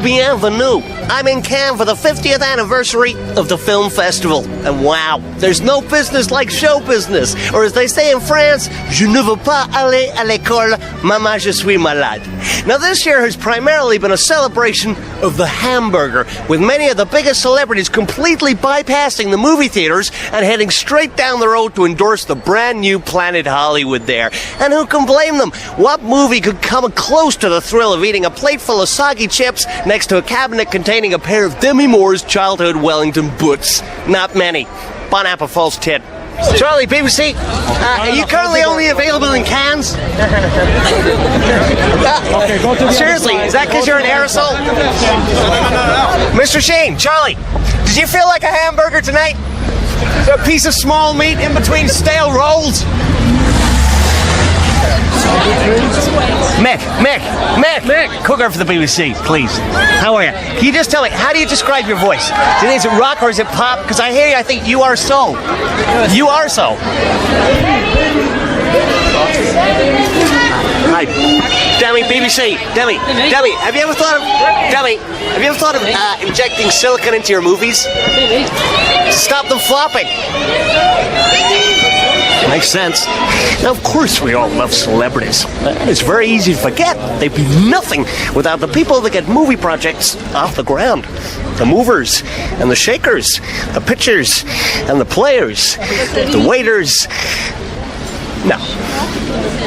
bienvenue. I'm in Cannes for the 50th anniversary of the film festival. And wow, there's no business like show business. Or as they say in France, je ne veux pas aller à l'école, maman je suis malade. Now this year has primarily been a celebration of the hamburger, with many of the biggest celebrities completely bypassing the movie theaters and heading straight down the road to endorse the brand new Planet Hollywood there. And who can blame them? What movie could come close to the thrill of eating a plate full of soggy chips next to a cabinet containing a pair of Demi Moore's childhood Wellington boots? Not many. Bon appetit, false tit. Charlie, BBC, are you currently only available in Cannes? Seriously, is that because you're an aerosol? Mr. Sheen, Charlie, did you feel like a hamburger tonight? A piece of small meat in between stale rolls? Mick, cooker for the BBC, please. How are you? Can you just tell me, how do you describe your voice? Do you think it's rock or is it pop? Because I hear you, I think you are so. You are so. Hi. Demi, BBC. Demi, have you ever thought of injecting silicone into your movies? To stop them flopping. Makes sense. Now, of course, we all love celebrities. It's very easy to forget they'd be nothing without the people that get movie projects off the ground. The movers and the shakers, the pitchers and the players, the waiters. No,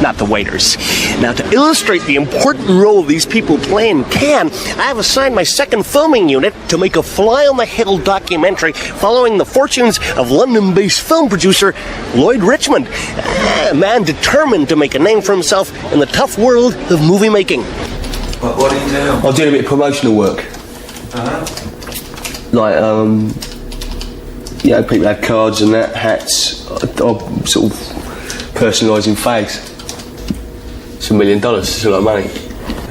not the waiters. Now, to illustrate the important role these people play in Cannes, I have assigned my second filming unit to make a fly-on-the-hill documentary following the fortunes of London-based film producer Lloyd Richmond, a man determined to make a name for himself in the tough world of movie making. What are you doing? I'm doing a bit of promotional work. Like, people have cards and that, hats. I'm sort of personalising fags. It's $1 million, it's a lot of money.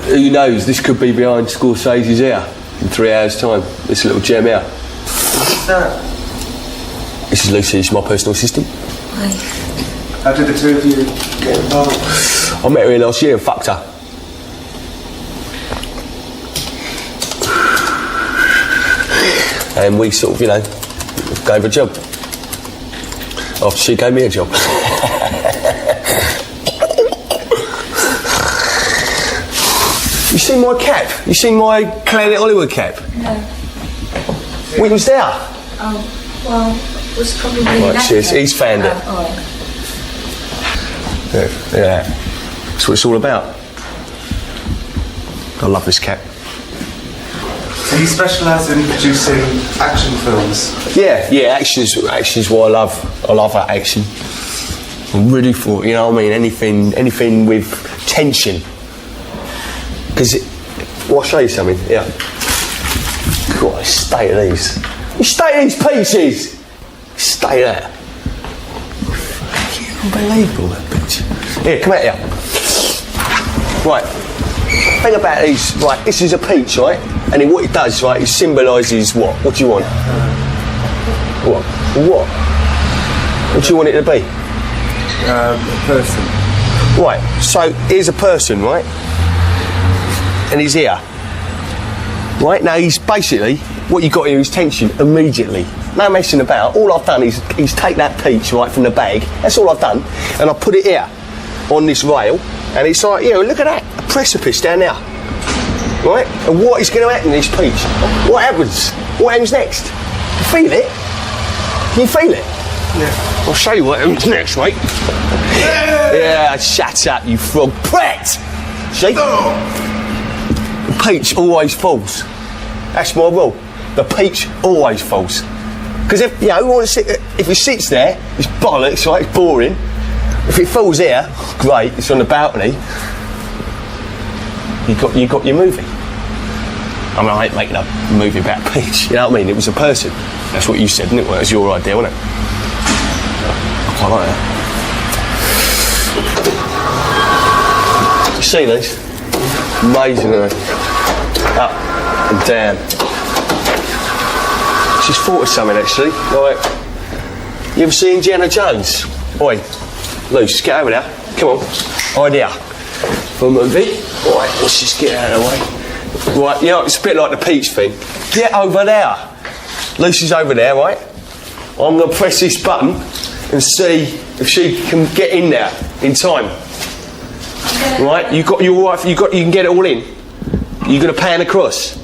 Who knows, this could be behind Scorsese's ear in 3 hours' time. This little gem here. What's that? This is Lucy, she's my personal assistant. Hi. How did the two of you get involved? I met her here last year and fucked her. And we sort of, gave her a job. After she gave me a job. You seen my cap? You seen my Planet Hollywood cap? No. We was there. Oh, well, it was probably Right, cheers. He's found it. Oh, Yeah. That's what it's all about. I love this cap. So you specialise in producing action films? Yeah, action's what I love. I love that action. I'm ready for it, you know what I mean? Anything with tension. Because, I'll show you something, yeah. God, the state of these. The state of these pieces! Stay there. Fucking unbelievable, that bitch. Here, come out here. Right. Think about these. Right, this is a peach, right? And then what it does, right, it symbolises what? What do you want? What? What do you want it to be? A person. Right, so here's a person, right? And he's here. Right, now he's basically, what you got here is tension immediately. No messing about. All I've done is take that peach, right, from the bag. That's all I've done. And I put it here, on this rail. And it's like, look at that, a precipice down there. Right? And what is going to happen in this peach? What happens? What happens next? You feel it? Can you feel it? Yeah. I'll show you what happens next, mate. Yeah, shut up, you frog prat! See? The peach always falls. That's my rule. The peach always falls. Because if it sits there, it's bollocks, right? It's boring. If it falls here, great, it's on the balcony. You got your movie. I mean, I ain't making a movie about peach. You know what I mean? It was a person. That's what you said, didn't it? Well, it was your idea, wasn't it? I quite like that. You see these? Amazing, isn't it? Up and down. She's thought of something, actually. Like, you ever seen Indiana Jones? Oi, Luce, get over there. Come on. Idea. For a movie. Alright, let's just get out of the way. Right, you know, it's a bit like the peach thing. Get over there. Lucy's over there, right? I'm going to press this button and see if she can get in there in time. Right? You can get it all in. You're going to pan across.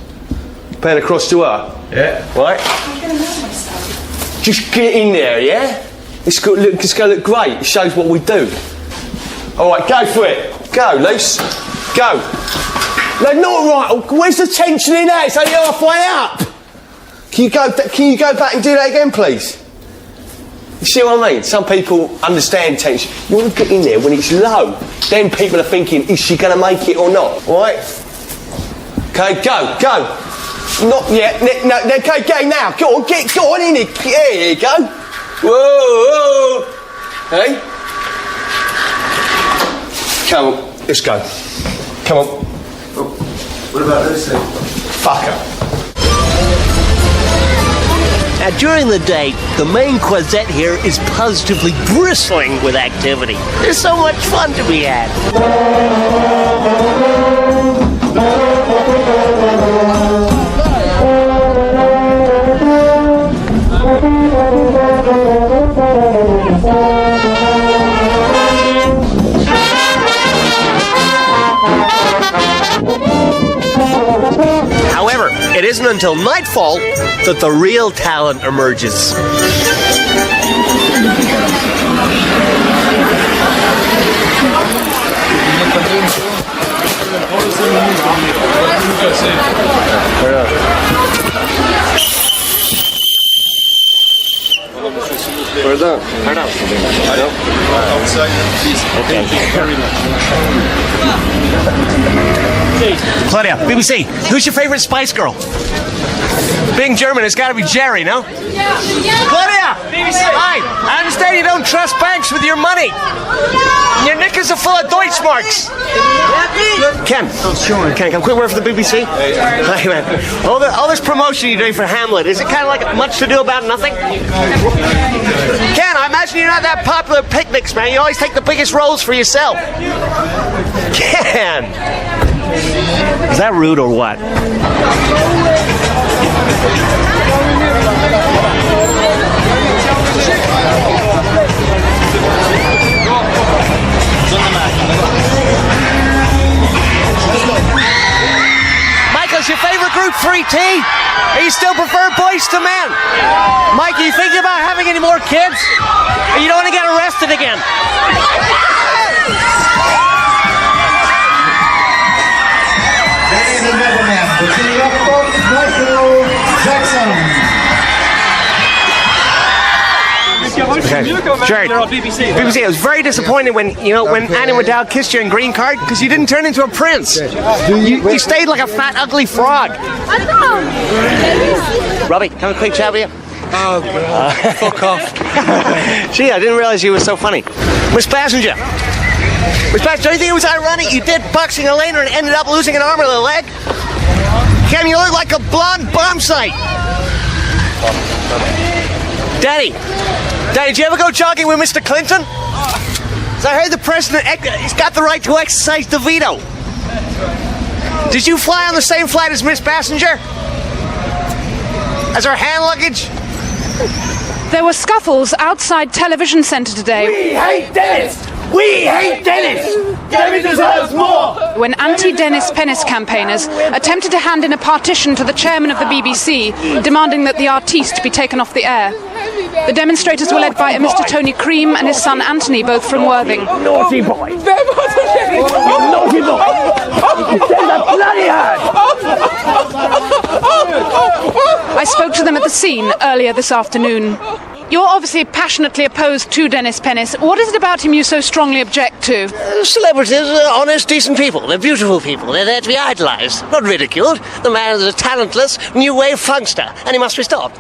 Pan across to her. Yeah. Right? Just get in there, yeah? It's going to look great. It shows what we do. All right, go for it. Go, Luce. Go. No, not right. Where's the tension in that? It's only halfway up. Can you go back and do that again, please? You see what I mean? Some people understand tension. You want to get in there when it's low. Then people are thinking, is she going to make it or not? All right? Okay, go. Not yet. No, okay, go now. Go on in it. There you go. Whoa. Hey? Come on, let's go. Come on. What about this thing? Fuck her. Now, during the day, the main quasette here is positively bristling with activity. There's so much fun to be had. However, it isn't until nightfall that the real talent emerges. Pardon. Claudia, BBC, who's your favorite Spice Girl? Being German, it's got to be Jerry, no? Claudia! BBC! Hi! I understand you don't trust banks with your money. Your knickers are full of Deutschmarks. Ken, come quick word for the BBC. Hi, man. All this promotion you're doing for Hamlet, is it kind of like much to do about nothing? Ken, I imagine you're not that popular at picnics, man. You always take the biggest roles for yourself. Ken! Is that rude or what? Michael's your favorite group 3T? Or you still prefer Boys to Men? Mike, are you thinking about having any more kids? Or you don't want to get arrested again? Ladies and gentlemen, the king of pop, Michael Jackson. Jared, BBC, I was very disappointed when Annie McDowell kissed you in Green Card because you didn't turn into a prince. You stayed like a fat, ugly frog. Robbie, come and quick chat with you. Oh, God. Fuck off. Gee, I didn't realize you were so funny. Miss Passenger. Miss Passenger, do you think it was ironic you did boxing Elena and ended up losing an arm or a leg? Cam, you look like a blonde bomb site. Daddy, did you ever go jogging with Mr. Clinton? So I heard the president, he's got the right to exercise the veto. Did you fly on the same flight as Miss Passenger? As her hand luggage? There were scuffles outside Television Centre today. We hate Dennis! We hate Dennis! Dennis deserves more! When anti-Denis Pennis campaigners attempted to hand in a partition to the chairman of the BBC, demanding that the artiste be taken off the air. The demonstrators were led by a Mr. Tony Cream and his son Anthony, both from Worthing. Naughty boy! Naughty boy! Send the bloody hand! I spoke to them at the scene earlier this afternoon. You're obviously passionately opposed to Denis Pennis. What is it about him you so strongly object to? Celebrities are honest, decent people. They're beautiful people. They're there to be idolised, not ridiculed. The man is a talentless, new wave funkster, and he must be stopped.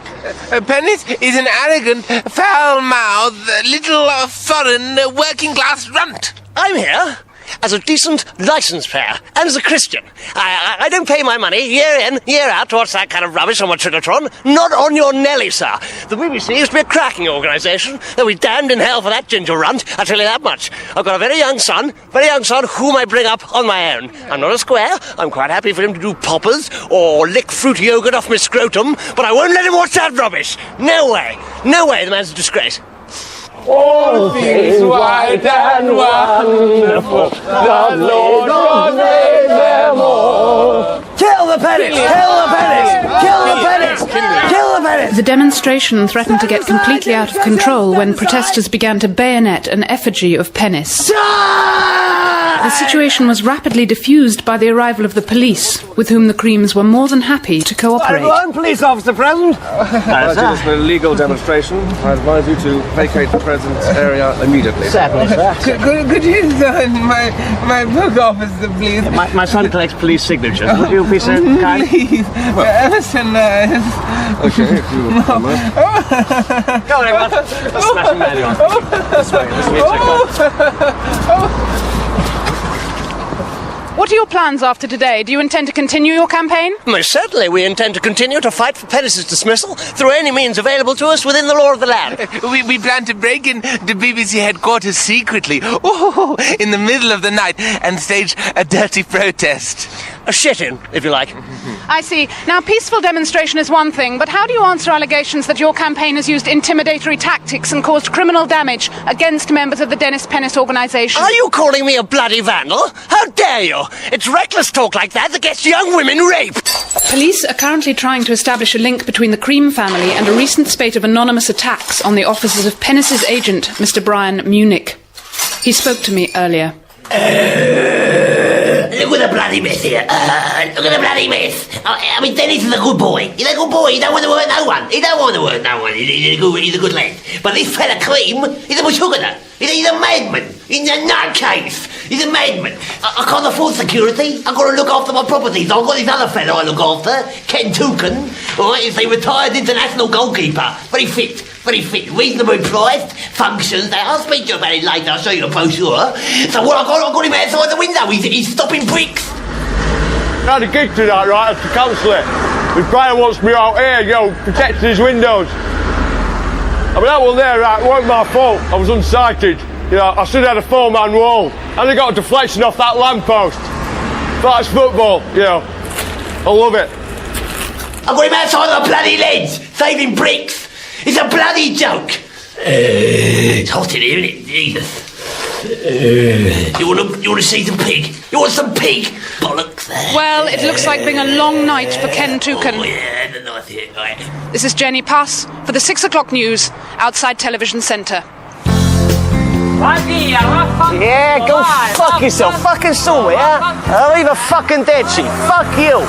Pennis is an arrogant, foul-mouthed, little foreign working-class runt. I'm here. as a decent licence payer and as a Christian. I don't pay my money year in, year out to watch that kind of rubbish on my Trinitron. Not on your Nelly, sir. The BBC used to be a cracking organisation. They'll be damned in hell for that ginger runt, I'll tell you that much. I've got a very young son whom I bring up on my own. I'm not a square. I'm quite happy for him to do poppers or lick fruit yogurt off my scrotum, but I won't let him watch that rubbish. No way. No way, the man's a disgrace. All things white and wonderful, the Lord God made them all. Kill the Pennis! Kill the Pennis! Kill the Pennis! Kill the Pennis! The demonstration threatened to get completely out of control when protesters began to bayonet an effigy of Pennis. The situation was rapidly diffused by the arrival of the police, with whom the Creams were more than happy to cooperate. One police officer present. As it is for a legal demonstration, I advise you to vacate the present area immediately. Certainly, sir. Could you sign my book officer, please? My son collects police signatures. Would you be so kind? Please. Ever so nice. Okay, if you will come up. Come on, everyone. Let's smash him manual. This way, this way, What are your plans after today? Do you intend to continue your campaign? Most certainly, we intend to continue to fight for Pennis's dismissal through any means available to us within the law of the land. We plan to break in the BBC headquarters secretly, in the middle of the night, and stage a dirty protest. A shit-in, if you like. I see. Now, peaceful demonstration is one thing, but how do you answer allegations that your campaign has used intimidatory tactics and caused criminal damage against members of the Denis Pennis organisation? Are you calling me a bloody vandal? How dare you? It's reckless talk like that gets young women raped. Police are currently trying to establish a link between the Cream family and a recent spate of anonymous attacks on the offices of Pennis's agent, Mr. Brian Munich. He spoke to me earlier. Look at the bloody mess here. Look at the bloody mess. I mean, Dennis is a good boy. He's a good boy. He don't want to hurt no one. He don't want to hurt no one. He's a good lad. But this fella Cream, he's a bushhooker. He's a madman. He's a nutcase. He's a madman. I can't afford security. I've got to look after my properties. I've got this other fella I look after, Ken Tukin. Alright, he's a retired international goalkeeper. Very fit, reasonably priced, functions. I'll speak to you about it later. I'll show you the brochure. So what I've got him outside the window. He's stopping bricks. I had a gig to that, right, as the councillor. The Brian wants me out here, protecting his windows. I mean, that one there, right, it wasn't my fault. I was unsighted. I should have had a 4-man wall. And I got a deflection off that lamppost. That's football, I love it. I've got him outside the bloody leads, saving bricks. It's a bloody joke. It's hot in here, isn't it? Jesus. You want to see some pig? You want some pig? Bollocks. Well, it looks like being a long night for Ken Tukin. Oh, yeah, the night here. Right. This is Jenny Puss for the 6 o'clock news outside Television Centre. Yeah, go fuck yourself. Fucking sue me, huh? I'll leave a fucking dead sheet. Fuck you.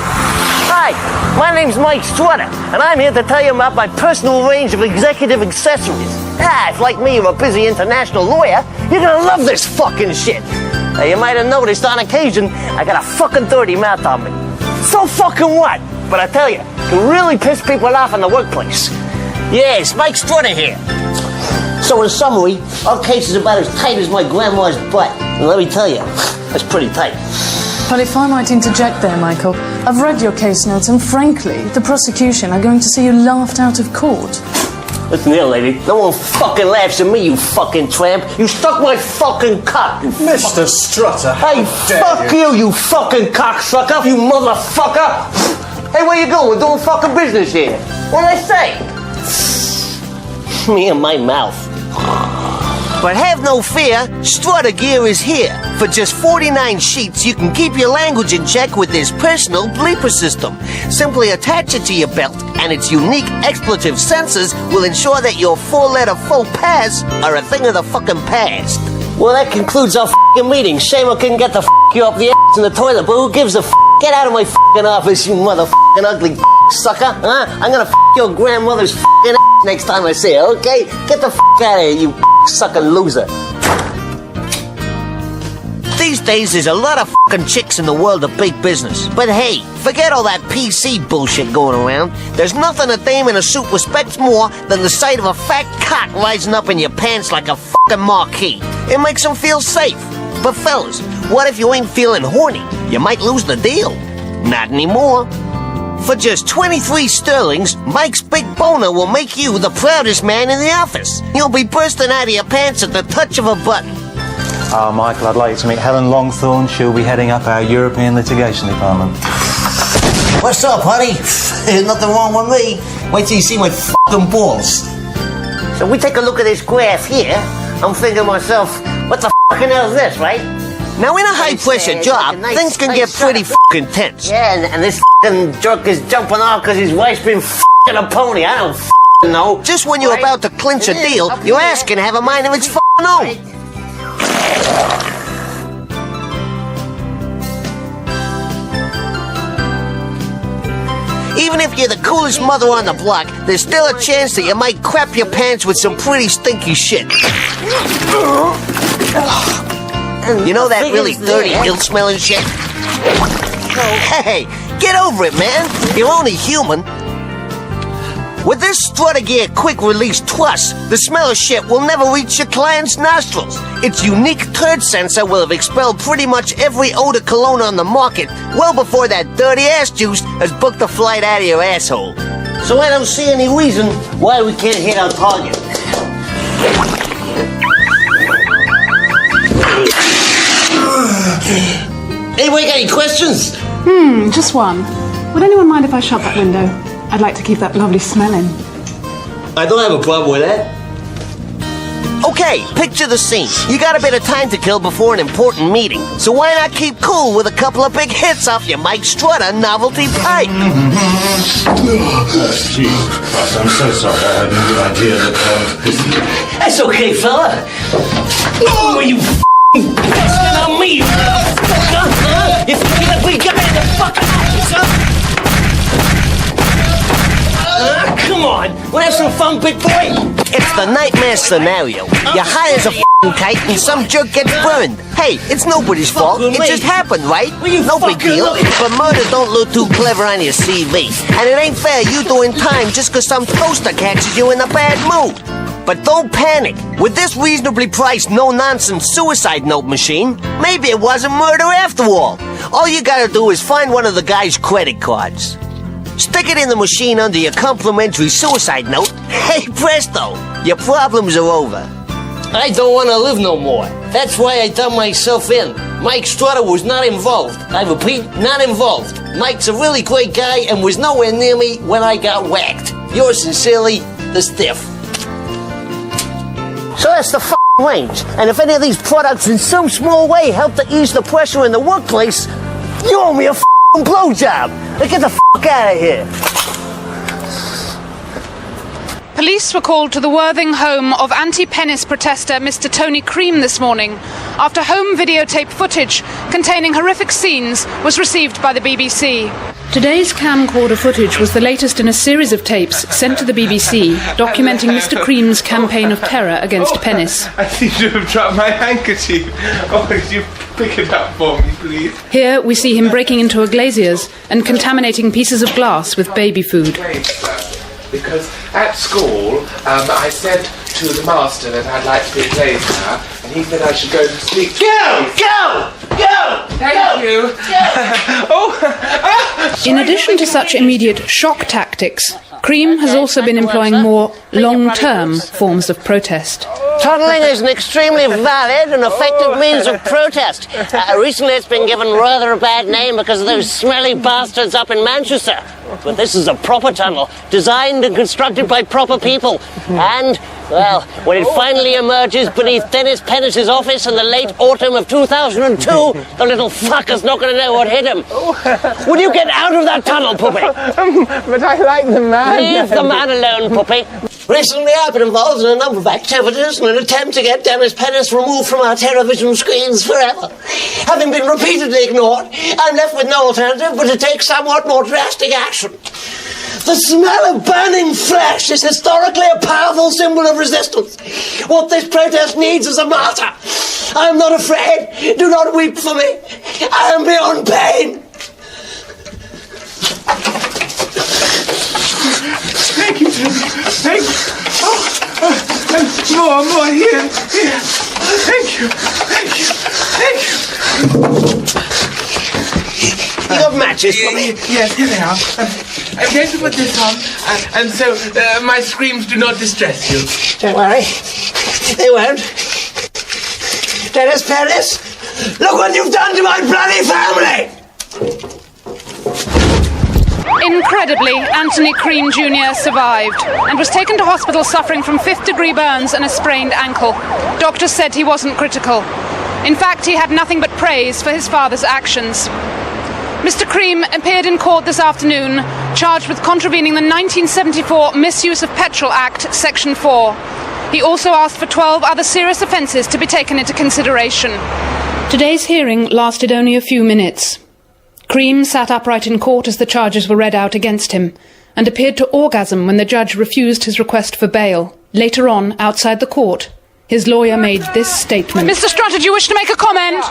Hi, my name's Mike Strutter, and I'm here to tell you about my personal range of executive accessories. If like me, you're a busy international lawyer, you're gonna love this fucking shit. Now, you might have noticed on occasion, I got a fucking dirty mouth on me. So fucking what? But I tell you, it can really piss people off in the workplace. Yes, Mike Strutter here. So in summary, our case is about as tight as my grandma's butt. And let me tell you, that's pretty tight. Well, if I might interject there, Michael, I've read your case notes, and frankly, the prosecution are going to see you laughed out of court. Listen here, lady. No one fucking laughs at me, you fucking tramp. You stuck my fucking cock. Mr. Strutter. Hey, fuck you fucking cocksucker, you motherfucker. Hey, where you going? We're doing fucking business here. What'd I say? Me and my mouth. But have no fear, Strutter Gear is here. For just 49 sheets, you can keep your language in check with this personal bleeper system. Simply attach it to your belt, and its unique expletive sensors will ensure that your 4-letter faux pas are a thing of the fucking past. Well, that concludes our fucking meeting. Shame I couldn't get the you up the ass in the toilet, but who gives a Get out of my fucking office, you motherfucking ugly sucker, huh? I'm gonna your grandmother's fucking ass next time I see her, okay? Get the out of here, you sucking loser. These days, there's a lot of fucking chicks in the world of big business. But hey, forget all that PC bullshit going around. There's nothing a dame in a suit respects more than the sight of a fat cock rising up in your pants like a fucking marquee. It makes them feel safe. But fellas, what if you ain't feeling horny? You might lose the deal. Not anymore. For just 23 sterlings, Mike's Big Boner will make you the proudest man in the office. You'll be bursting out of your pants at the touch of a button. Michael, I'd like you to meet Helen Longthorne. She'll be heading up our European litigation department. What's up, honey? There's nothing wrong with me. Wait till you see my fucking balls. So we take a look at this graph here. I'm thinking to myself, what the fucking hell is this, right? Now, in a high-pressure job, things can get pretty fucking tense. Yeah, and this fucking jerk is jumping off because his wife's been fucking a pony. I don't fucking know. Just when you're about to clinch a deal, your ass can have a mind of its fucking own. Even if you're the coolest mother on the block, there's still a chance that you might crap your pants with some pretty stinky shit. You know that really dirty, ill-smelling shit? Hey, get over it, man. You're only human. With this Strutter-Gear quick-release truss, the smell of shit will never reach your client's nostrils. Its unique turd sensor will have expelled pretty much every odor cologne on the market well before that dirty ass juice has booked a flight out of your asshole. So I don't see any reason why we can't hit our target. Anybody got any questions? Just one. Would anyone mind if I shut that window? I'd like to keep that lovely smell in. I don't have a problem with that. Okay, picture the scene. You got a bit of time to kill before an important meeting, so why not keep cool with a couple of big hits off your Mike Strutter novelty pipe? Jesus Christ, I'm so sorry. I had no idea that That's okay, fella. Oh, you f***ing on me, you motherfucker! You fucking ugly guy in the fucking office, huh? Come on, we'll have some fun, big boy. It's the nightmare scenario. You hire as a f***ing kite and some jerk gets burned. Hey, it's nobody's fault. It just happened, right? No big deal. But murder don't look too clever on your CV. And it ain't fair you doing time just because some toaster catches you in a bad mood. But don't panic. With this reasonably priced, no-nonsense suicide note machine, maybe it wasn't murder after all. All you gotta do is find one of the guy's credit cards. Stick it in the machine under your complimentary suicide note. Hey, presto, your problems are over. I don't want to live no more. That's why I done myself in. Mike Strutter was not involved. I repeat, not involved. Mike's a really great guy and was nowhere near me when I got whacked. Yours sincerely, the Stiff. So that's the f***ing range. And if any of these products in some small way help to ease the pressure in the workplace, you owe me a f***ing blowjob. Now get the f*** out of here. Police were called to the Worthing home of anti-Pennis protester Mr. Tony Cream this morning after home videotape footage containing horrific scenes was received by the BBC. Today's camcorder footage was the latest in a series of tapes sent to the BBC documenting Mr. Cream's campaign of terror against Pennis. I seem to have dropped my handkerchief. Oh, could you pick it up for me, please? Here we see him breaking into a glazier's and contaminating pieces of glass with baby food. Because at school, I said to the master that I'd like to be a glazier, and he said I should go to sleep. Go! Thank you. In addition to such immediate shock tactics, Cream has also been employing more long-term forms of protest. Tunneling is an extremely valid and effective means of protest. Recently it's been given rather a bad name because of those smelly bastards up in Manchester. But this is a proper tunnel, designed and constructed by proper people. And, well, when it finally emerges beneath Denis Pennis' office in the late autumn of 2002, the little fucker's not going to know what hit him. Will you get out of that tunnel, puppy? But I like the man. Leave the man alone, puppy. Recently I've been involved in a number of activities in an attempt to get Denis Pennis removed from our television screens forever. Having been repeatedly ignored, I'm left with no alternative but to take somewhat more drastic action. The smell of burning flesh is historically a powerful symbol of resistance. What this protest needs is a martyr. I'm not afraid. Do not weep for me. I am beyond pain. Thank you, thank you. Oh, more, here. Thank you. You got matches for me? Yes, here they are. I'm going to put this on, and so my screams do not distress you. Don't worry. They won't. Denis Pennis, look what you've done to my bloody family! Incredibly, Anthony Cream Jr. survived and was taken to hospital suffering from 5th-degree burns and a sprained ankle. Doctors said he wasn't critical. In fact, he had nothing but praise for his father's actions. Mr. Cream appeared in court this afternoon, charged with contravening the 1974 Misuse of Petrol Act, Section 4. He also asked for 12 other serious offences to be taken into consideration. Today's hearing lasted only a few minutes. Cream sat upright in court as the charges were read out against him, and appeared to orgasm when the judge refused his request for bail. Later on, outside the court, his lawyer made this statement. Mr. Strutter, do you wish to make a comment?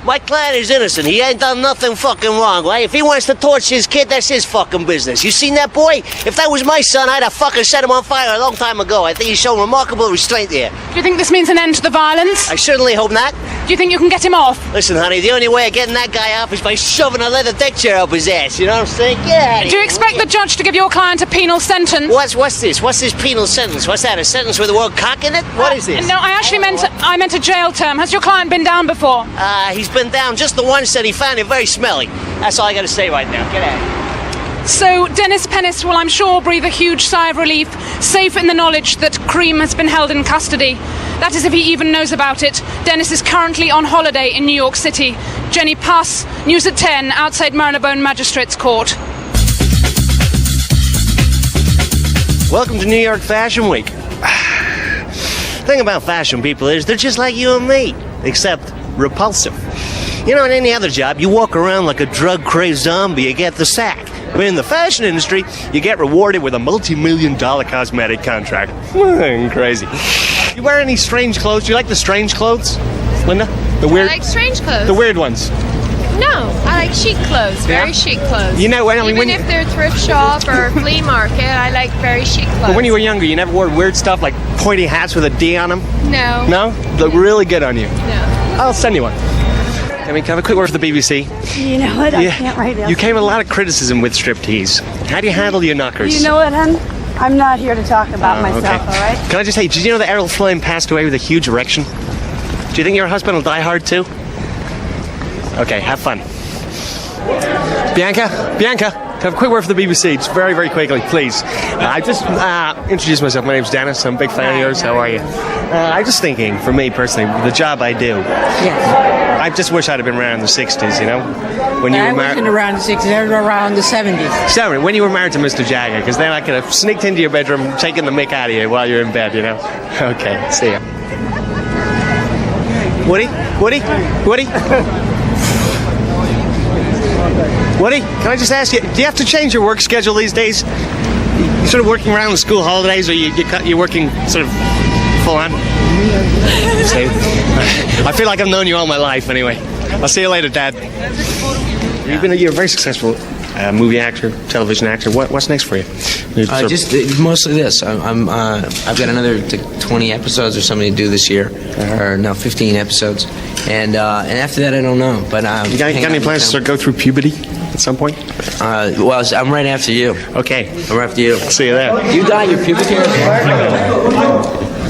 My client is innocent. He ain't done nothing fucking wrong, right? If he wants to torch his kid, that's his fucking business. You seen that boy? If that was my son, I'd have fucking set him on fire a long time ago. I think he's shown remarkable restraint here. Do you think this means an end to the violence? I certainly hope not. Do you think you can get him off? Listen, honey, the only way of getting that guy off is by shoving a leather deck chair up his ass. You know what I'm saying? Yeah. Do you expect the judge to give your client a penal sentence? What's this? What's this penal sentence? What's that? A sentence with the word cock in it? What is this? No, I meant a jail term. Has your client been down before? He's been down just the once that he found it very smelly. That's all I gotta say right now. Get out. So, Denis Pennis will, I'm sure, breathe a huge sigh of relief, safe in the knowledge that Cream has been held in custody. That is, if he even knows about it. Denis is currently on holiday in New York City. Jenny Puss, News at 10, outside Marylebone Magistrates Court. Welcome to New York Fashion Week. The thing about fashion people is they're just like you and me, except repulsive. You know, in any other job, you walk around like a drug-crazed zombie, you get the sack. But in the fashion industry, you get rewarded with a multi-million-dollar cosmetic contract. Crazy. You wear any strange clothes? Do you like the strange clothes, Linda? The weird. I like strange clothes. The weird ones. No, I like chic clothes, very chic clothes. You know, even if they're thrift shop or flea market, I like very chic clothes. But when you were younger, you never wore weird stuff like pointy hats with a D on them? No. No? Look really good on you. No. I'll send you one. I mean, can I have a quick word for the BBC? You know what? I can't right now. You came with a lot of criticism with striptease. How do you handle your knockers? You know what, hon? I'm not here to talk about myself, okay. all right? Can I just say, did you know that Errol Flynn passed away with a huge erection? Do you think your husband will die hard too? Okay, have fun. Bianca, can I have a quick word for the BBC? Just very, very quickly, please. I just introduced myself. My name's Dennis. I'm a big fan of yours. How are you? I'm just thinking, for me personally, the job I do. Yes. I just wish I'd have been around in the 60s, you know? When you I were wasn't around the 60s. I was around the 70s. Sorry, when you were married to Mr. Jagger, because then I could have sneaked into your bedroom, taking the mick out of you while you're in bed, you know? Okay, see ya. Woody? Woody, can I just ask you, do you have to change your work schedule these days? You sort of working around the school holidays, or you're working sort of full on? I feel like I've known you all my life anyway. I'll see you later, Dad. You're a very successful movie actor, television actor. What's next for you? Just mostly this. I've got another 20 episodes or something to do this year, or no, 15 episodes, and after that I don't know. But you got any plans to go through puberty at some point? Well, I'm right after you. Okay, I'm right after you. I'll see you there. You dye your pubic hair?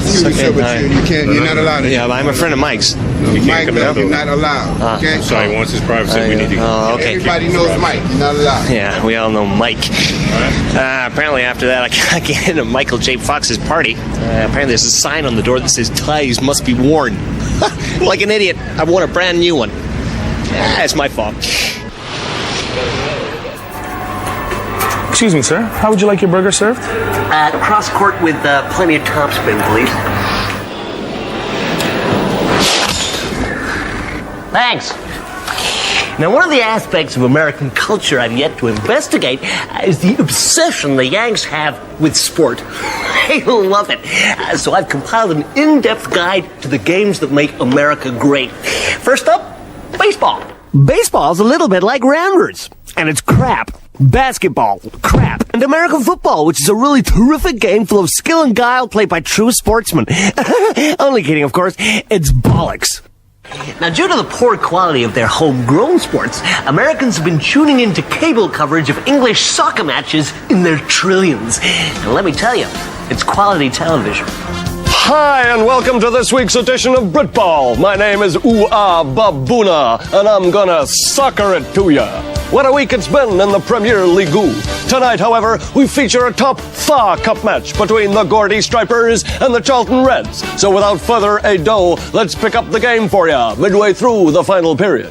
You're not allowed to. Yeah, I'm a friend of Mike's. Mike, you're not allowed. Okay? Sorry, once his privacy, we need to. Okay. Everybody knows Mike. You're not allowed. Yeah, we all know Mike. Apparently, after that, I can't get into Michael J. Fox's party. Apparently, there's a sign on the door that says "Ties must be worn." Like an idiot, I want a brand new one. It's my fault. Excuse me, sir. How would you like your burger served? Cross court with plenty of topspin, please. Thanks. Now, one of the aspects of American culture I've yet to investigate is the obsession the Yanks have with sport. They love it. So I've compiled an in-depth guide to the games that make America great. First up, baseball. Baseball's a little bit like rounders, and it's crap. basketball, crap, and American football, which is a really terrific game full of skill and guile played by true sportsmen. Only kidding, of course. It's bollocks. Now, due to the poor quality of their homegrown sports, Americans have been tuning into cable coverage of English soccer matches in their trillions. And let me tell you, it's quality television. Hi, and welcome to this week's edition of Britball. My name is Ooh-Ah Baboona, and I'm gonna soccer it to ya. What a week it's been in the Premier League. Tonight, however, we feature a top FA Cup match between the Gordy Stripers and the Charlton Reds. So without further ado, let's pick up the game for ya, midway through the final period.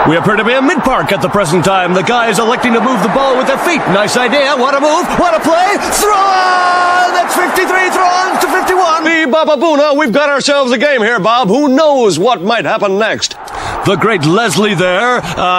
We appear to be in mid-park at the present time. The guys electing to move the ball with their feet. Nice idea. What a move. What a play. Throw on! That's 53. Throw on to 51. Baboona, we've got ourselves a game here, Bob. Who knows what might happen next? The great Leslie there.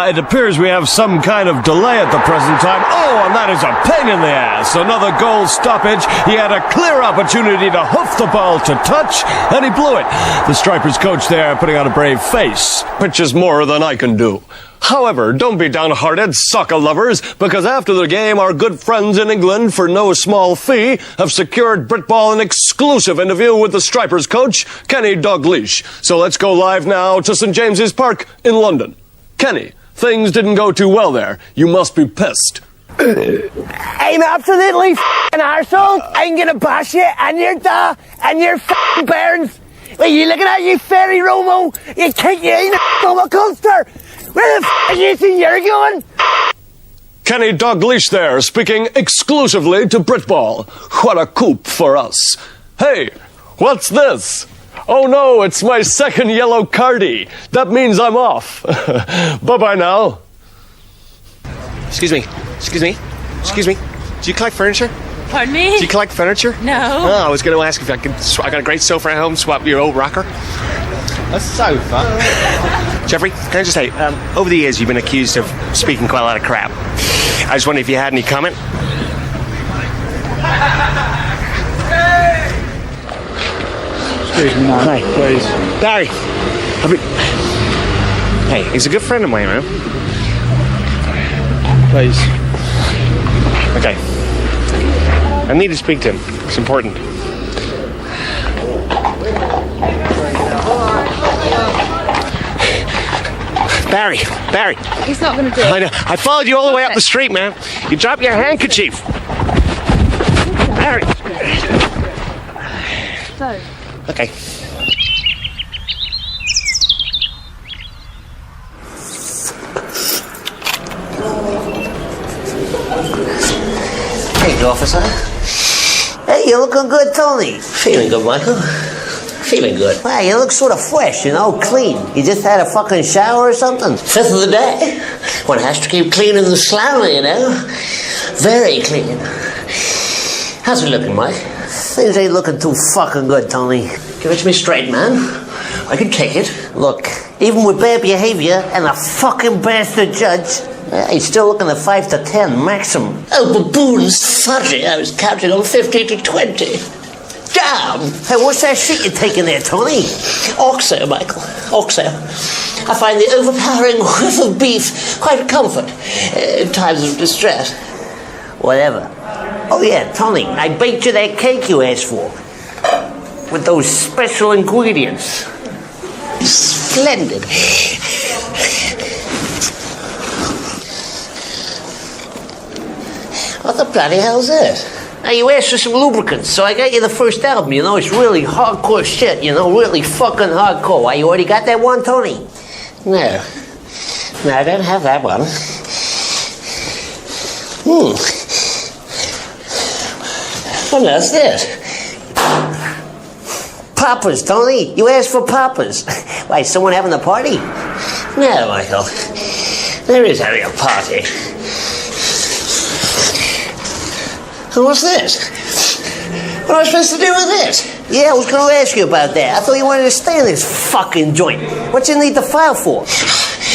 It appears we have some kind of delay at the present time. Oh, and that is a pain in the ass. Another goal stoppage. He had a clear opportunity to hoof the ball to touch, and he blew it. The Stripers coach there putting on a brave face. Which is more than I can do. However, don't be downhearted, soccer lovers, because after the game, our good friends in England, for no small fee, have secured Britball an exclusive interview with the Stripers coach, Kenny Dalglish. So let's go live now to St. James's Park in London. Kenny, things didn't go too well there. You must be pissed. I'm absolutely f***ing arsehole. I'm gonna bash you and your da and your f***ing parents. What are you looking at, you fairy Romo? You kick you in the coaster. Where the f*** are you think you're going? Kenny Dalglish there, speaking exclusively to Britball. What a coup for us. Hey, what's this? Oh no, it's my second yellow cardie. That means I'm off. Bye-bye now. Excuse me. Do you collect furniture? Pardon me? Do you collect furniture? No. Oh, I was going to ask if I could. I got a great sofa at home. Swap your old rocker. A sofa? Jeffrey, can I just say, over the years you've been accused of speaking quite a lot of crap. I just wondered if you had any comment. Excuse me now, Hi. please. Barry. Hey, he's a good friend of mine, man. Please. Okay. I need to speak to him. It's important. Barry. He's not going to do it. I know. I followed you all the way up the street, man. You dropped your handkerchief. Barry. So. Okay. Hey, officer. Hey, you looking good, Tony. Feeling good, Michael. Feeling good. Wow, you look sort of fresh, clean. You just had a fucking shower or something? Fifth of the day. One has to keep cleaning the slowly, Very clean. How's it looking, Mike? Things ain't looking too fucking good, Tony. Give it to me straight, man. I can take it. Look, even with bad behavior and a fucking bastard judge, he's still looking at 5 to 10 maximum. Oh, baboon's fudgy. I was counting on 15 to 20. Damn! Hey, what's that shit you're taking there, Tony? Oxo, Michael. Oxo. I find the overpowering whiff of beef quite a comfort in times of distress. Whatever. Oh yeah, Tony, I baked you that cake you asked for. With those special ingredients. Splendid. What the bloody hell's this? Now, you asked for some lubricants, so I got you the first album, It's really hardcore shit, Really fucking hardcore. Why, you already got that one, Tony? No, I don't have that one. What else is this? Poppers, Tony. You asked for poppers. Why, is someone having a party? No, Michael. There is having a party. And what's this? What am I supposed to do with this? Yeah, I was going to ask you about that. I thought you wanted to stay in this fucking joint. What you need the file for?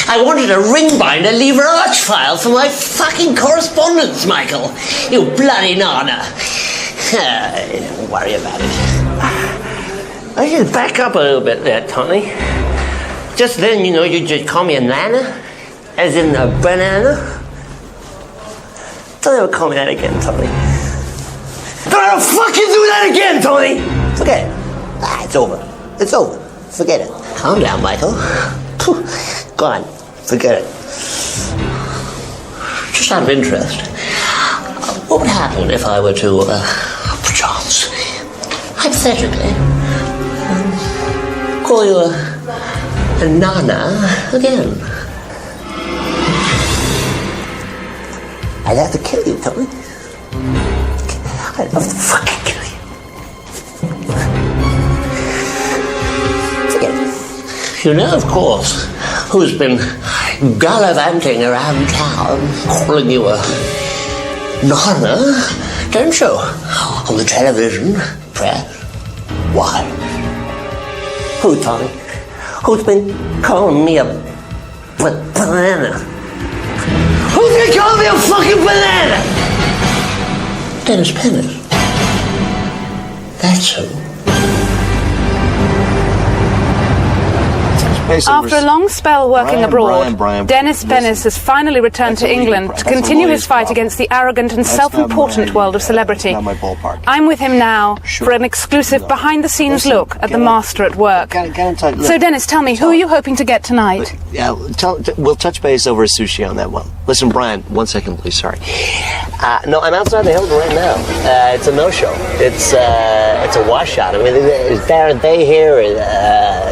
I wanted a ring binder lever arch file for my fucking correspondence, Michael. You bloody nana. Don't worry about it. I should back up a little bit there, Tony. Just then, you just call me a nana, as in a banana. Don't ever call me that again, Tony. Don't ever fucking do that again, Tony! Forget it. It's over. It's over. Forget it. Calm down, Michael. Go on. Forget it. Just out of interest, what would happen if I were to, perchance, hypothetically, call you a Nana again? I'd have to kill you, Tony. I'd have to fucking kill you. Forget it. You know, of course, who's been gallivanting around town calling you a Nana, don't you? On the television, press. Why? Who, Tony? Who's been calling me a banana? Who's been calling me a fucking banana? Denis Pennis. That's who. After a long spell working abroad, Denis Pennis has finally returned to England to continue his fight against the arrogant and self-important world of celebrity. I'm with him now for an exclusive behind-the-scenes look at the master at work. So, Denis, tell me, who are you hoping to get tonight? Yeah, we'll touch base over sushi on that one. Listen, Brian, 1 second, please, sorry. No, I'm outside the Hilton right now. It's a no-show. It's a washout. I mean, is Darren Day here?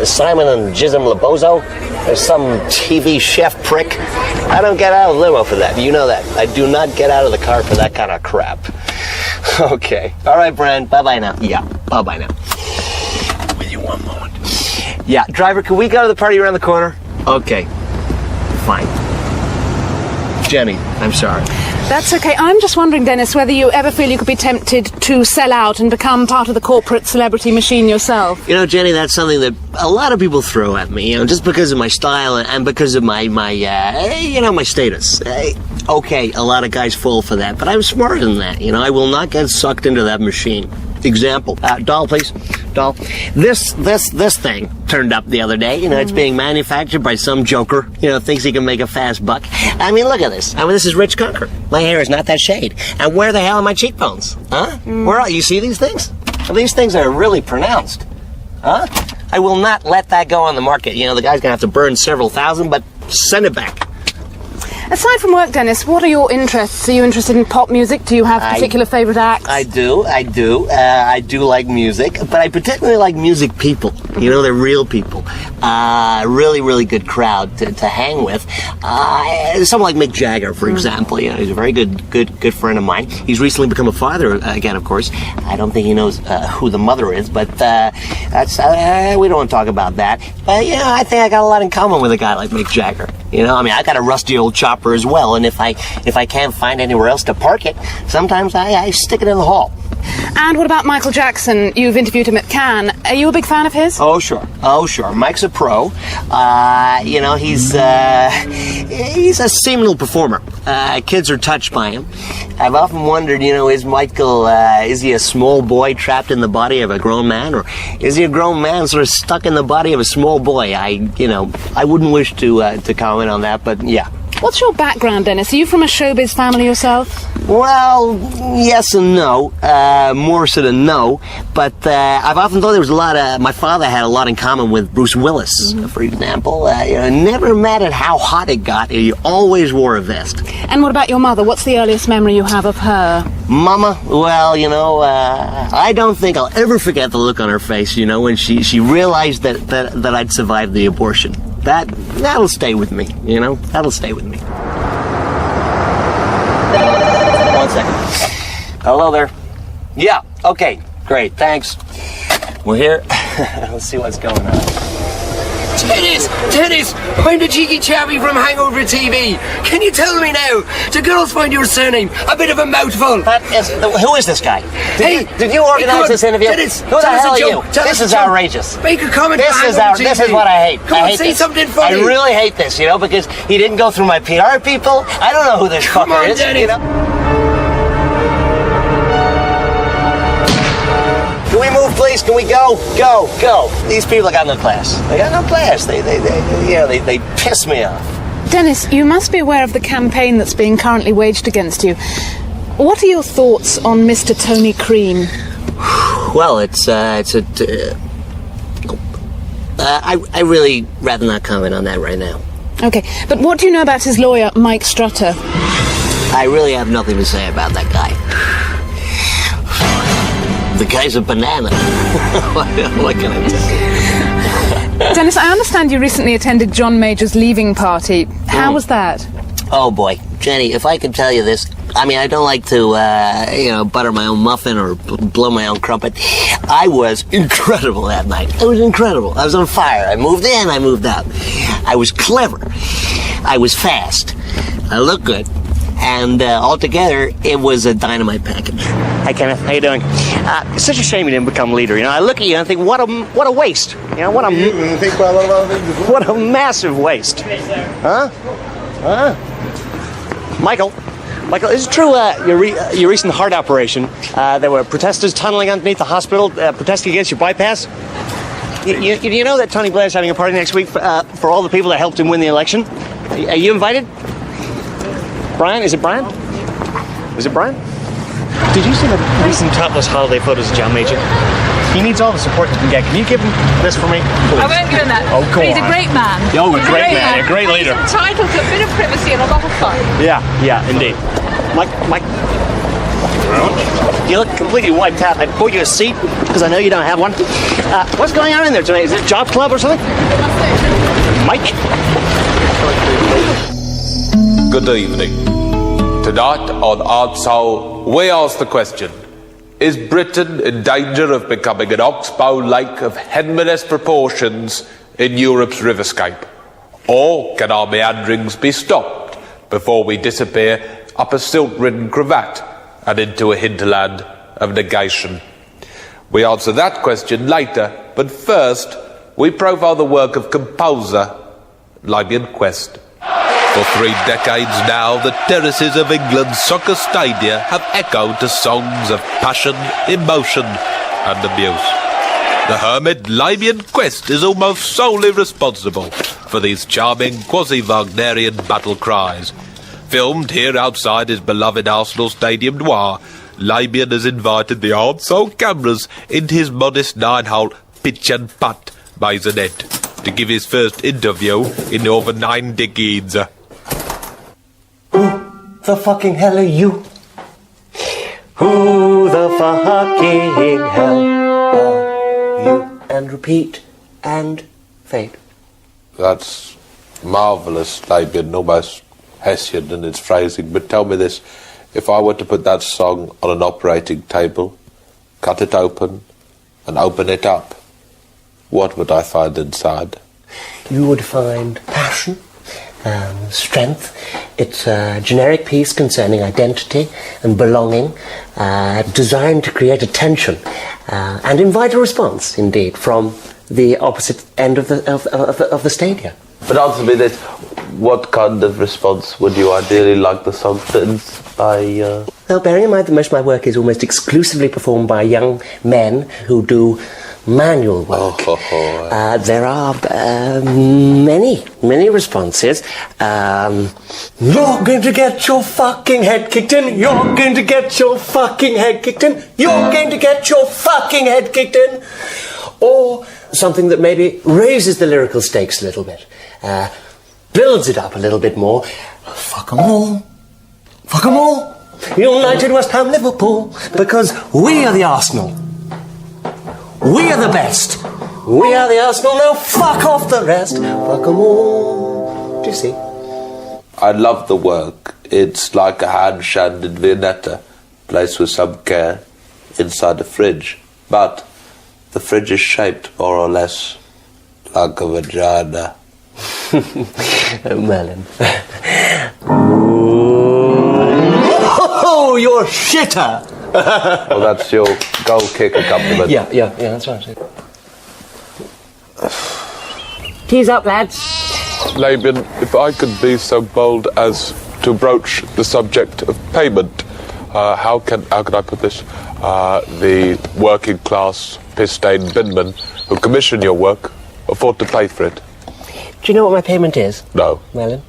Simon and Jism Labozo? There's some TV chef prick. I don't get out of the limo for that. You know that. I do not get out of the car for that kind of crap. Okay. All right, Brian. Bye-bye now. Yeah, bye-bye now. With you 1 moment. Yeah, driver, can we go to the party around the corner? Okay. Fine. Jenny, I'm sorry. That's okay. I'm just wondering, Denis, whether you ever feel you could be tempted to sell out and become part of the corporate celebrity machine yourself. You know, Jenny, that's something that a lot of people throw at me, just because of my style and because of my status. Okay, a lot of guys fall for that, but I'm smarter than that. I will not get sucked into that machine. Example. Doll, please. Doll. This thing turned up the other day. It's being manufactured by some joker. Thinks he can make a fast buck. I mean, look at this. This is Rich Conker. My hair is not that shade. And where the hell are my cheekbones? Huh? Where are you? See these things? Well, these things are really pronounced. Huh? I will not let that go on the market. The guy's gonna have to burn several thousand, but send it back. Aside from work, Denis, what are your interests? Are you interested in pop music? Do you have particular favourite acts? I do. I do like music, but I particularly like music people. They're real people. Really, really good crowd to hang with. Someone like Mick Jagger, for example. He's a very good friend of mine. He's recently become a father again, of course. I don't think he knows who the mother is, but that's we don't want to talk about that. But I think I got a lot in common with a guy like Mick Jagger. I got a rusty old chopper as well, and if I can't find anywhere else to park it, sometimes I stick it in the hall. And what about Michael Jackson? You've interviewed him at Cannes. Are you a big fan of his? Oh, sure. Mike's a pro. He's a seminal performer. Kids are touched by him. I've often wondered, is Michael, is he a small boy trapped in the body of a grown man, or is he a grown man sort of stuck in the body of a small boy? I wouldn't wish to comment on that, but yeah. What's your background, Denis? Are you from a showbiz family yourself? Well, yes and no. More so than no. But I've often thought there was a lot of... My father had a lot in common with Bruce Willis, for example. Never mattered how hot it got. He always wore a vest. And what about your mother? What's the earliest memory you have of her? Mama? Well, I don't think I'll ever forget the look on her face, when she realized that I'd survived the abortion. That'll stay with me, That'll stay with me. 1 second. Hello there. Yeah, okay, great, thanks. We're here. Let's see what's going on. Dennis, I'm the cheeky chappie from Hangover TV. Can you tell me now, do girls find your surname a bit of a mouthful? Who is this guy? Did you organize this interview? Dennis, who the hell are you? This is outrageous. Make a comment. This is what I hate. Come on, say something funny. I really hate this, because he didn't go through my PR people. I don't know who this fucker is. Dennis. Can we move, please? Can we go? Go. These people got no class. They got no class. They piss me off. Denis, you must be aware of the campaign that's being currently waged against you. What are your thoughts on Mr. Tony Cream? Well, I really rather not comment on that right now. Okay, but what do you know about his lawyer, Mike Strutter? I really have nothing to say about that guy. The guy's a banana. What can I tell you? Dennis, I understand you recently attended John Major's leaving party. How was that? Oh, boy. Jenny, if I could tell you this, I mean, I don't like to, butter my own muffin or blow my own crumpet. I was incredible that night. It was incredible. I was on fire. I moved in, I moved out. I was clever. I was fast. I looked good. And altogether, it was a dynamite package. Hey, Kenneth, how you doing? It's such a shame you didn't become leader. You know, I look at you and I think, what a waste. You know, what a massive waste. Huh? Michael, is it true your recent heart operation? There were protesters tunneling underneath the hospital, protesting against your bypass. You know that Tony Blair's having a party next week for all the people that helped him win the election? Are you invited? Brian? Is it Brian? Did you see the recent topless holiday photos of John Major? He needs all the support he can get. Can you give him this for me? Please. I won't give him that. Oh, go He's on. a great man. Oh, a great man, a great leader. He's entitled to a bit of privacy and a lot of fun. Yeah, indeed. Mike, you look completely wiped out. I bought you a seat because I know you don't have one. What's going on in there tonight? Is it a job club or something? Mike? Good evening. Tonight on Artsole, we ask the question, is Britain in danger of becoming an oxbow lake of Henmaness proportions in Europe's riverscape? Or can our meanderings be stopped before we disappear up a silk-ridden cravat and into a hinterland of negation? We answer that question later, but first we profile the work of composer Lybian Quest. For 3 decades now, the terraces of England's soccer stadia have echoed to songs of passion, emotion and abuse. The hermit Lybian Quest is almost solely responsible for these charming quasi-Wagnerian battle cries. Filmed here outside his beloved Arsenal Stadium Noir, Lybian has invited the Artsole cameras into his modest 9-hole pitch and putt maisonette to give his first interview in over 9 decades. Who the fucking hell are you? Who the fucking hell are you? And repeat and fade. That's marvellous, Lybian, almost Hessian in its phrasing. But tell me this, if I were to put that song on an operating table, cut it open and open it up, what would I find inside? You would find passion, strength. It's a generic piece concerning identity and belonging, designed to create a tension and invite a response, indeed, from the opposite end of the stadia. But answer me this, what kind of response would you ideally like the song to inspire? Well, bearing in mind that most of my work is almost exclusively performed by young men who do manual work. There are many responses. You're going to get your fucking head kicked in. You're going to get your fucking head kicked in. You're going to get your fucking head kicked in. Or something that maybe raises the lyrical stakes a little bit. Builds it up a little bit more. Fuck 'em all. Fuck 'em all. United West Ham Liverpool. Because we are the Arsenal. We are the best. We are the Arsenal. Now fuck off the rest. Fuck 'em all. Do you see? I love the work. It's like a hand-shanded Viennetta, placed with some care inside a fridge. But the fridge is shaped more or less like a vagina. Merlin. Oh, you're shitter! Well, that's your goal kick accompaniment. Yeah, that's right. Tease up, lads. Labian, if I could be so bold as to broach the subject of payment, how can I put this? The working class piss-stained binmen who commission your work afford to pay for it. Do you know what my payment is? No. Merlin?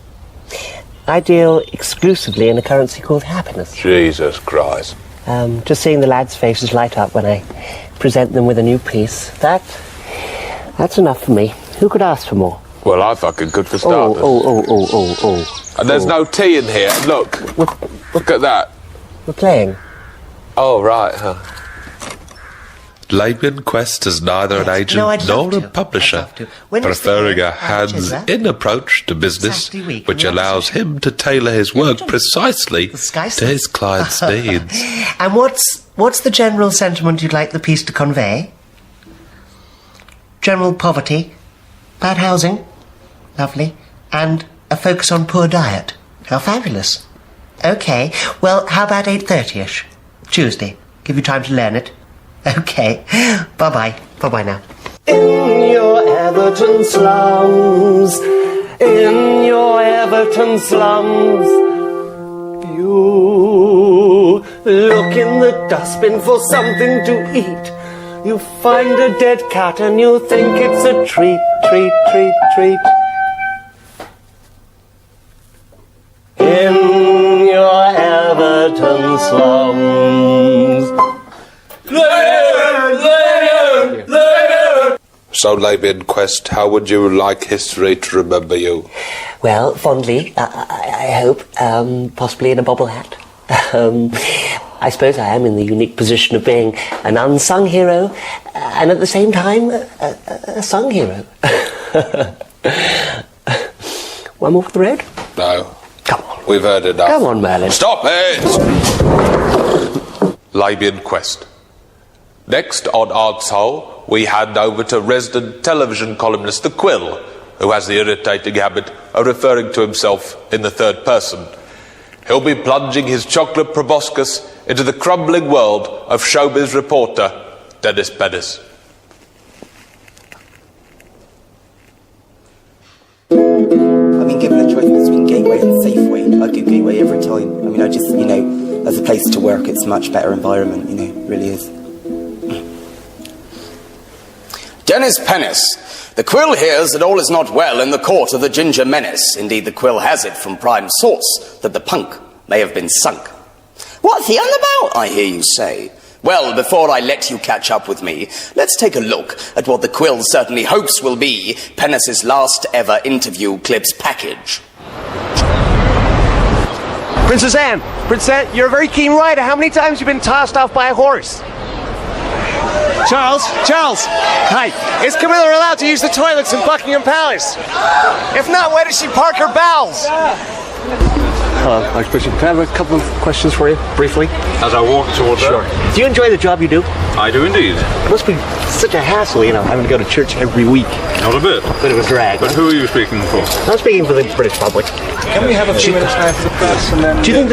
I deal exclusively in a currency called happiness. Jesus Christ. Just seeing the lads' faces light up when I present them with a new piece, that's enough for me. Who could ask for more? Well, I fucking could for starters. Oh. And there's no tea in here. Look. Look at that. We're playing. Oh, right, huh. Labian Quest is neither an agent nor a publisher, preferring a hands-in approach to business, which allows him to tailor his work precisely to his client's needs. And what's the general sentiment you'd like the piece to convey? General poverty, bad housing, lovely, and a focus on poor diet. How fabulous. Okay, well, how about 8:30ish? Tuesday. Give you time to learn it. Okay. Bye-bye. Bye-bye now. In your Everton slums, in your Everton slums, you look in the dustbin for something to eat. You find a dead cat and you think it's a treat, treat, treat, treat. In your Everton slums. So, Labian Quest, how would you like history to remember you? Well, fondly, I hope, possibly in a bobble hat. I suppose I am in the unique position of being an unsung hero and at the same time a sung hero. One more for the road? No. Come on. We've heard enough. Come on, Merlin. Stop it! Labian Quest. Next on Odds Hole, we hand over to resident television columnist The Quill, who has the irritating habit of referring to himself in the third person. He'll be plunging his chocolate proboscis into the crumbling world of showbiz reporter Denis Pennis. I mean, given a choice between Gateway and Safeway, I'd go Gateway every time. I mean, I just, as a place to work, it's a much better environment, it really is. Denis Pennis. The Quill hears that all is not well in the court of the Ginger Menace. Indeed, the Quill has it from prime source that the punk may have been sunk. What's he on about, I hear you say? Well, before I let you catch up with me, let's take a look at what the Quill certainly hopes will be Pennis's last ever interview clips package. Princess Anne, you're a very keen rider. How many times have you been tossed off by a horse? Charles! Hi. Is Camilla allowed to use the toilets in Buckingham Palace? If not, where does she park her bowels? Hello, Archbishop. Can I have a couple of questions for you, briefly? As I walk towards Sure. her? Do you enjoy the job you do? I do indeed. It must be such a hassle, having to go to church every week. Not a bit. Bit of a drag. But who are you speaking for? I'm speaking for the British public. Can we have a few minutes now for the press and then do you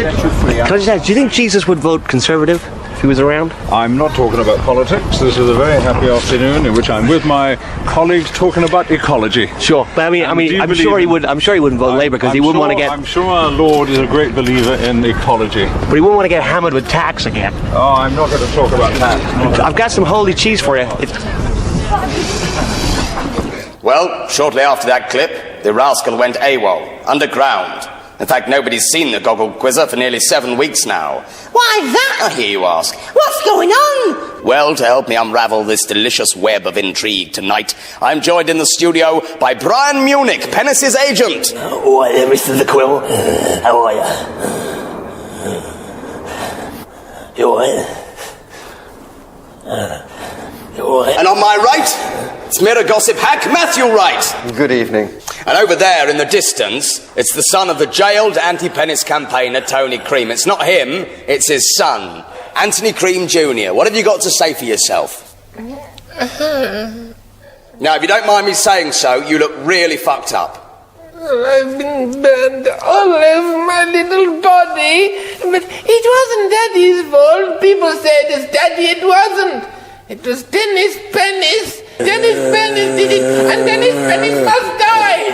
think Jesus would vote Conservative if he was around? I'm not talking about politics. This is a very happy afternoon in which I'm with my colleagues talking about ecology. Sure, but I'm sure he would. I'm sure he wouldn't vote Labour because he wouldn't want to get. I'm sure our Lord is a great believer in ecology. But he wouldn't want to get hammered with tax again. Oh, I'm not going to talk about tax. I've got some holy cheese for you. Well, shortly after that clip, the rascal went AWOL, underground. In fact, nobody's seen the goggle quizzer for nearly 7 weeks now. Why that, I hear you ask? What's going on? Well, to help me unravel this delicious web of intrigue tonight, I'm joined in the studio by Brian Munich, Pennis's agent. Oh, hi there, Mr. The Quill. How are you? You alright? You alright? And on my right, it's Mirror Gossip hack Matthew Wright. Good evening. And over there in the distance, it's the son of the jailed anti-Pennis campaigner Tony Cream. It's not him, it's his son, Anthony Cream Jr. What have you got to say for yourself? Now, if you don't mind me saying so, you look really fucked up. I've been burned all over my little body, but it wasn't Daddy's fault. People said it's Daddy, it wasn't. It was Denis Pennis. Denis Pennis did it, and Denis Pennis must die.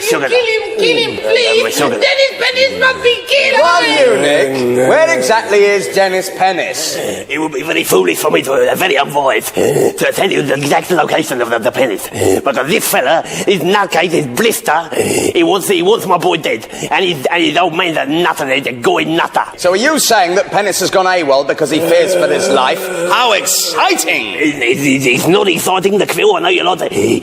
Kill him, kill him, please. was sugar. Denis Pennis must be killed! Munich, where exactly is Denis Pennis? It would be very foolish for me to, very unwise, to tell you the exact location of the Pennis. But this fella, his nutcase, his blister, he wants my boy dead. And his old man's a nutter, he's a going nutter. So are you saying that Pennis has gone AWOL because he fears for his life? How exciting! It's not exciting, the Quill. I know you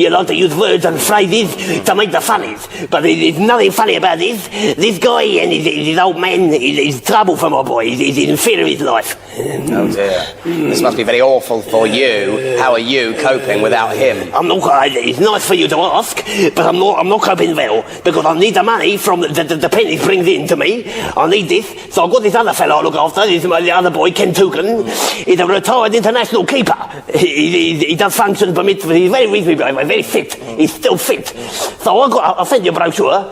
like to use words and phrases to make the funnies. But there's nothing funny about this. This guy and his old man is trouble for my boy. He's in fear of his life. Oh dear. This must be very awful for you. How are you coping without him? It's nice for you to ask, but I'm not coping well because I need the money from the Pennis brings in to me. I need this, so I've got this other fellow I look after. This is the other boy, Ken Toucan. He's a retired international keeper. He does functions, but he's very reasonable, very fit. He's still fit. So I'll send you a brochure.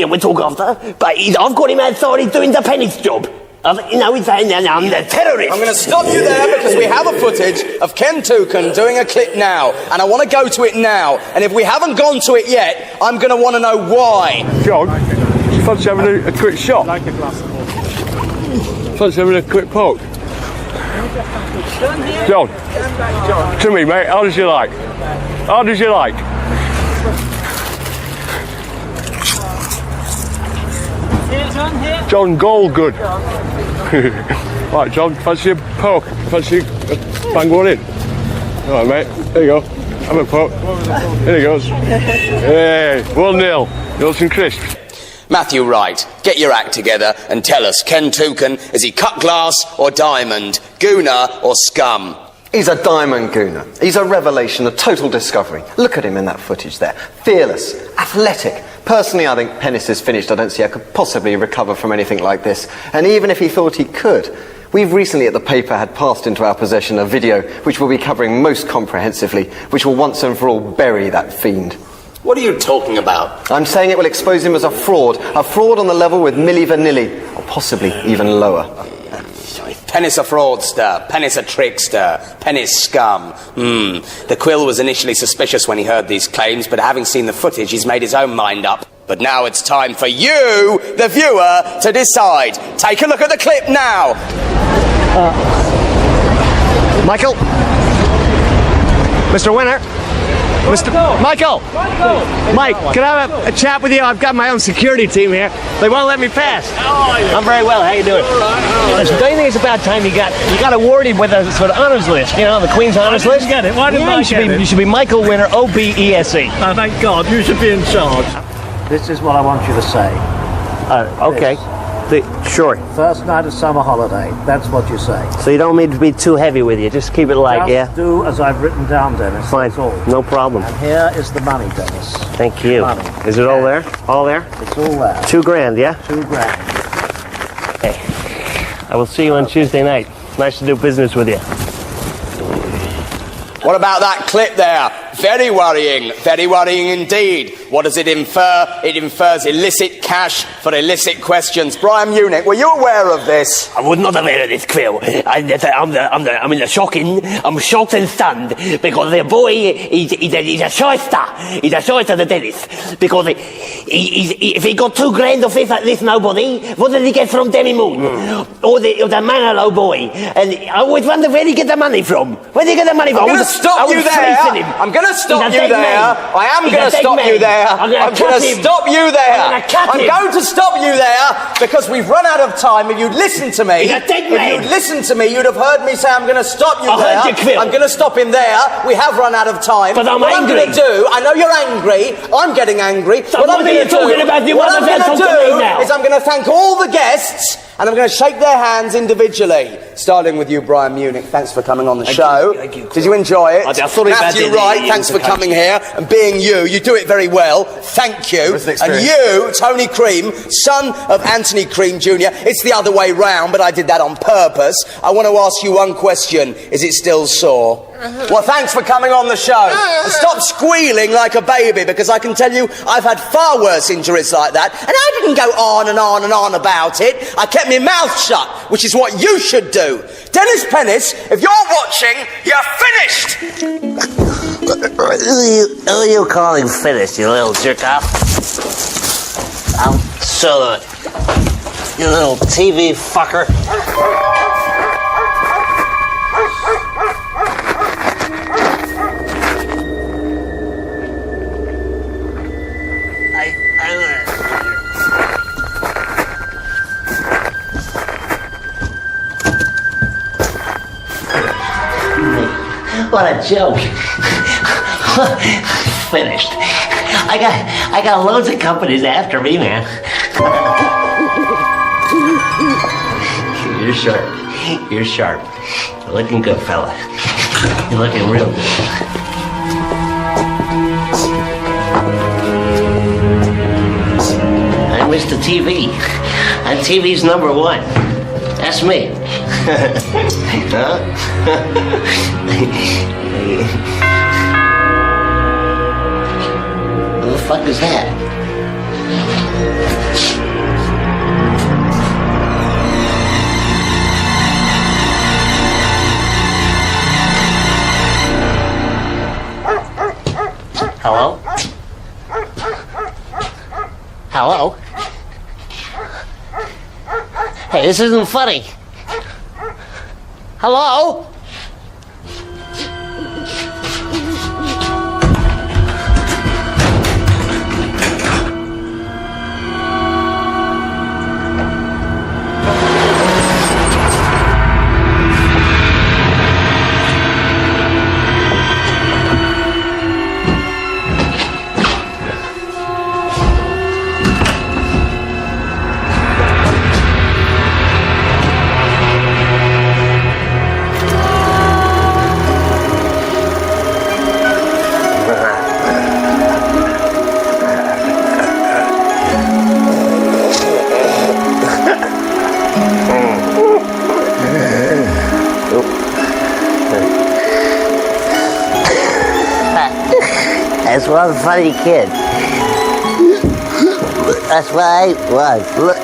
We'll talk after. But I've got him outside. He's doing the Pennis job. He's saying I'm the terrorist. I'm going to stop you there because we have a footage of Ken Toucan doing a clip now, and I want to go to it now. And if we haven't gone to it yet, I'm going to want to know why. John, you fancy having a quick shot? Like a glass of water. Fancy having a quick poke? John, to me, mate, how does you like? How does you like? John Goldgood. Right, John, fancy a poke? Fancy bang one in? All right, mate, there you go. Have a poke. There he goes. Hey, 1-0. Wilson Crisp. Matthew Wright, get your act together and tell us, Ken Toucan, is he cut glass or diamond, gooner or scum? He's a diamond gooner. He's a revelation, a total discovery. Look at him in that footage there. Fearless, athletic. Personally, I think Pennis is finished. I don't see how could possibly recover from anything like this. And even if he thought he could, we've recently at the paper had passed into our possession a video which we'll be covering most comprehensively, which will once and for all bury that fiend. What are you talking about? I'm saying it will expose him as a fraud on the level with Milli Vanilli, or possibly even lower. Pennis a fraudster, Pennis a trickster, Pennis scum. The Quill was initially suspicious when he heard these claims, but having seen the footage, he's made his own mind up. But now it's time for you, the viewer, to decide. Take a look at the clip now. Michael? Mr. Winner? Mr. Michael! Mike, can I have a chat with you? I've got my own security team here. They won't let me pass. I'm very well. How you doing? Listen, don't you think it's about time you got awarded with a sort of honors list? You know, the Queen's honors list? Get it? Why didn't I get it? You should be Michael Winner, OBESE. Oh, thank God. You should be in charge. This is what I want you to say. Okay. Sure. First night of summer holiday. That's what you say. So you don't mean to be too heavy with you. Just keep it light, Just do as I've written down, Dennis. Fine. That's all. No problem. And here is the money, Dennis. Thank you. Money. Is it all there? All there? It's all there. $2,000, yeah? $2,000. Hey, I will see you on Tuesday night. Nice to do business with you. What about that clip there? Very worrying indeed. What does it infer? It infers illicit cash for illicit questions. Brian Munich, were you aware of this? I was not aware of this, Quill. I'm shocked and stunned because the boy, he's a shyster. He's a shyster, the Dennis. Because if he got $2,000 off this nobody, what did he get from Demi Moon? Or the Manalo boy? And I always wonder where he get the money from. Where did he get the money from? I'm going to stop you there. I'm going to stop you there. I am going to stop you there. I'm going to stop you there. I'm going to stop you there because we've run out of time. If you'd listened to me, you'd have heard me say I'm going to stop you there. I'm going to stop him there. We have run out of time. But I'm angry. I'm going to do, I know you're angry. I'm getting angry. So what I'm going to do is I'm going to thank all the guests and I'm going to shake their hands individually. Starting with you, Brian Munich. Thanks for coming on the show. Thank you. Did you enjoy it? Matthew Wright, thanks for coming here and being you. You do it very well. Thank you. And you, Tony Cream, son of Anthony Cream Jr. It's the other way round, but I did that on purpose. I want to ask you one question. Is it still sore? Well, thanks for coming on the show. And stop squealing like a baby, because I can tell you I've had far worse injuries like that, and I didn't go on and on and on about it. I kept my mouth shut, which is what you should do. Dennis Pennis, if you're watching, you're finished! Who are you calling finished, you little jerk off? So, you little TV fucker. What a joke. Finished. I got loads of companies after me, man. You're sharp. You're sharp. You're looking good, fella. You're looking real good. I'm Mr. TV. I'm TV's number one. That's me. Huh? What the fuck is that? Hello? Hello? Hey, this isn't funny. Hello? That's one funny kid. That's what I was. Look.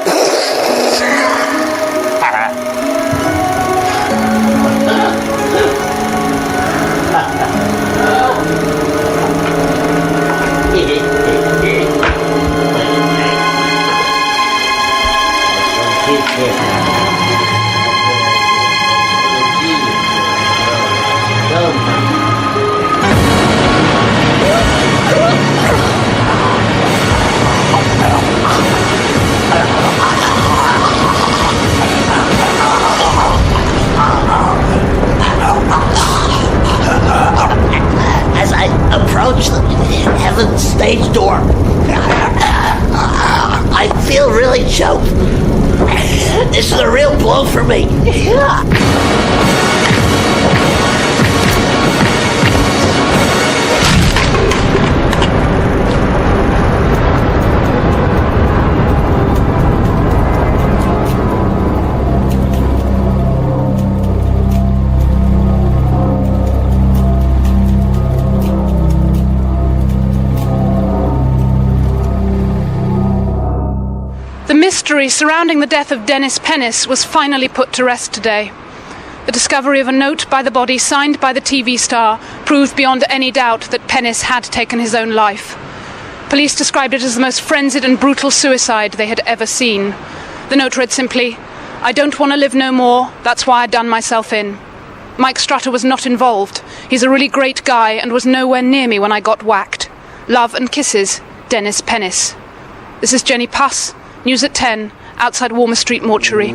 As I approach the heaven's stage door, I feel really choked. This is a real blow for me. The mystery surrounding the death of Denis Pennis was finally put to rest today. The discovery of a note by the body signed by the TV star proved beyond any doubt that Pennis had taken his own life. Police described it as the most frenzied and brutal suicide they had ever seen. The note read simply, "I don't want to live no more, that's why I done myself in. Mike Strutter was not involved. He's a really great guy and was nowhere near me when I got whacked. Love and kisses, Denis Pennis." This is Jenny Puss, News at 10, outside Walmer Street Mortuary.